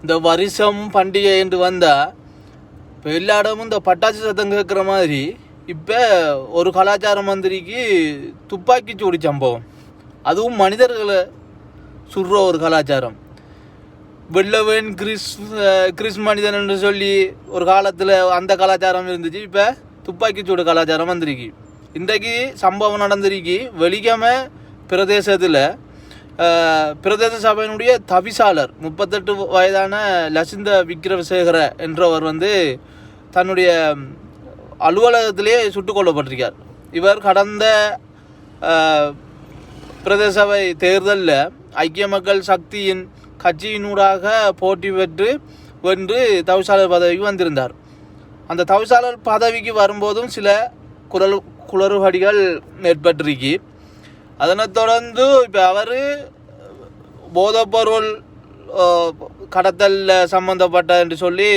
இந்த வருஷம் பண்டிகை என்று வந்தால் இப்போ எல்லா இடமும் இந்த பட்டாசு சத்தம் கேட்குற மாதிரி இப்போ ஒரு கலாச்சார மந்திரிக்கு துப்பாக்கி சூடி சம்பவம், அதுவும் மனிதர்களை சுடுற ஒரு கலாச்சாரம். வெள்ளவன் கிறிஸ் மனிதன் என்று சொல்லி ஒரு காலத்தில் அந்த கலாச்சாரம் இருந்துச்சு. இப்போ துப்பாக்கி சூடு கலாச்சாரம் வந்திருக்கு. இன்றைக்கு சம்பவம் நடந்திருக்கு வெலிகம பிரதேசத்தில். பிரதேச சபையினுடைய தவிசாளர் 38 வயதான லசிந்த விக்ரமசேகர என்றவர் தன்னுடைய அலுவலகத்திலே சுட்டுக் கொல்லப்பட்டிருக்கார். இவர் கடந்த பிரதேச சபை தேர்தலில் ஐக்கிய மக்கள் சக்தியின் கட்சியினூடாக போட்டி பெற்று வென்று தவிசாளர் பதவிக்கு வந்திருந்தார். அந்த தவிசாளர் பதவிக்கு வரும்போதும் சில குளறுபடிகள் ஏற்பட்டிருக்கு. அதனைத் தொடர்ந்து இப்போ அவர் போதைப்பொருள் கடத்தல் சம்பந்தப்பட்ட என்று சொல்லி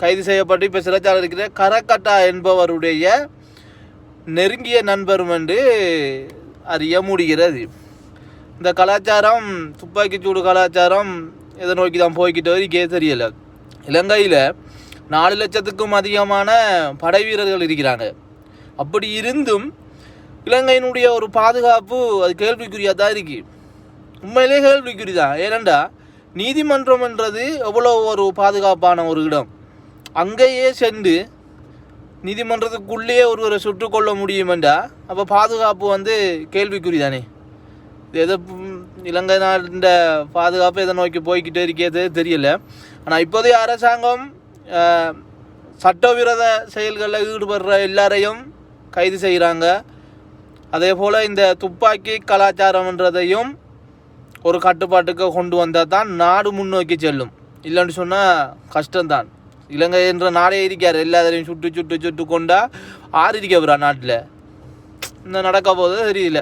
கைது செய்யப்பட்டு இப்போ சிறைச்சாலை இருக்கிற கரக்கட்டா என்பவருடைய நெருங்கிய நண்பரும் என்று அறிய முடிகிறது. இந்த கலாச்சாரம், துப்பாக்கிச்சூடு கலாச்சாரம் எதை நோக்கி தான் போய்கிட்டு இருக்கே தெரியலை. இலங்கையில் 4 லட்சத்துக்கும் அதிகமான படை வீரர்கள் இருக்கிறாங்க. அப்படி இருந்தும் இலங்கையினுடைய ஒரு பாதுகாப்பு அது கேள்விக்குறியாக தான் இருக்குது. உண்மையிலே கேள்விக்குறி தான். ஏனெண்டா நீதிமன்றம் என்றது எவ்வளோ ஒரு பாதுகாப்பான ஒரு இடம். அங்கேயே சென்று நீதிமன்றத்துக்குள்ளேயே ஒருவரை சுட்டுக்கொள்ள முடியுமெண்டா அப்போ பாதுகாப்பு கேள்விக்குறி தானே. எதை இலங்கை நாட்டின் பாதுகாப்பு எதை நோக்கி போய்கிட்டே இருக்கிறது தெரியல. ஆனால் இப்போதைய அரசாங்கம் சட்டவிரோத செயல்களில் ஈடுபடுற எல்லாரையும் கைது செய்கிறாங்க. அதே போல் இந்த துப்பாக்கி கலாச்சாரம்ன்றதையும் ஒரு கட்டுப்பாட்டுக்கு கொண்டு வந்தால் தான் நாடு முன்னோக்கி செல்லும். இல்லைன்னு சொன்னால் கஷ்டம்தான். இலங்கை என்ற நாடே இருக்கார், எல்லாத்தையும் சுட்டு கொண்டா ஆறு இருக்க நாட்டில் இந்த நடக்க போது தெரியல.